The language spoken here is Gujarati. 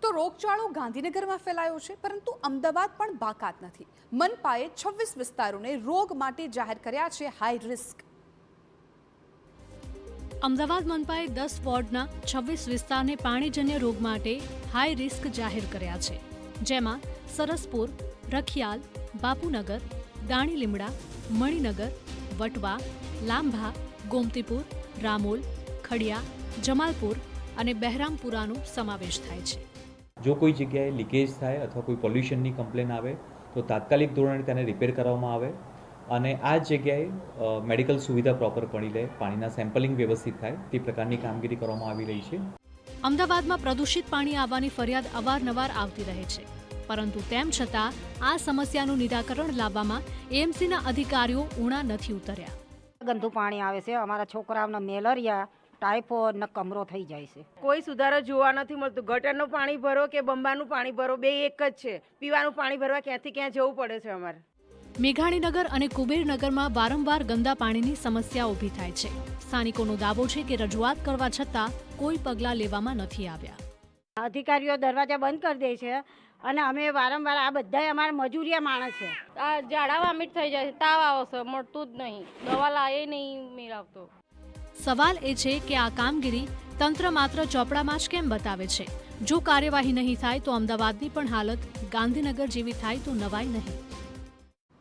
તો રોગચાળો ગાંધીનગરમાં ફેલાયો છે, પરંતુ અમદાવાદ પણ બાકાત નથી. મનપાએ 26 વિસ્તારોને રોગ માટે જાહેર કર્યા છે હાઈ રિસ્ક. અમદાવાદ મનપાએ 10 વોર્ડના 26 વિસ્તારને પાણીજન્ય રોગ માટે હાઈ રિસ્ક જાહેર કર્યા છે, જેમાં સરસપુર, રખિયાલ, બાપુનગર, દાણી લીમડા, મણિનગર, વટવા, લાંભા, ગોમતીપુર, રામોલ, ખડિયા, જમાલપુર અને બહેરામપુરાનો સમાવેશ થાય છે. જો કોઈ જગ્યાએ લીકેજ થાય અથવા કોઈ પોલ્યુશનની કમ્પ્લેન આવે તો તાત્કાલિક ધોરણે તેને રિપેર કરવામાં આવે અને આ જગ્યાએ મેડિકલ સુવિધા પ્રોપર પડી લે, પાણીના સેમ્પલિંગ વ્યવસ્થિત થાય તે પ્રકારની કામગીરી કરવામાં આવી રહી છે. અમદાવાદમાં પ્રદૂષિત પાણી આવવાની ફરિયાદ અવારનવાર આવતી રહે છે, પરંતુ તેમ છતાં આ સમસ્યાનું નિરાકરણ લાવવામાં એએમસીના અધિકારીઓ ઊણા નથી ઉતર્યા. ગંદુ પાણી આવે છે, અમારા છોકરાઓને મેલેરિયા, ટાઇફોઇડ ને કમરો થઈ જાય છે. કોઈ સુધારો જોવા નથી મળતું. ગટરનું પાણી ભરો કે બંબાનું પાણી ભરો, બે એક જ છે. પીવાનું પાણી ભરવા ક્યાંથી ક્યાં જવું પડે છે અમારે. મેઘાણીનગર અને કુબેરનગરમાં વારંવાર ગંદા પાણીની સમસ્યા ઊભી થાય છે. સ્થાનિકોનો દાવો છે કે રજૂઆત કરવા છતાં કોઈ પગલાં લેવામાં નથી આવ્યા. અધિકારીઓ દરવાજા બંધ કરી દે છે અને અમે વારંવાર આ બધા અમારા મજૂરિયા માણસ છે. આ ઝાડા વામિટ થઈ જાય છે, તાવ આવે છે, મળતું જ નહીં, દવા લાવે નહીં મેળવતો. સવાલ એ છે કે આ કામગીરી તંત્ર માત્ર ચોપડામાં જ કેમ બતાવે છે? જો કાર્યવાહી નહીં થાય તો અમદાવાદની પણ હાલત ગાંધીનગર જેવી થાય તો નવાઈ નહીં.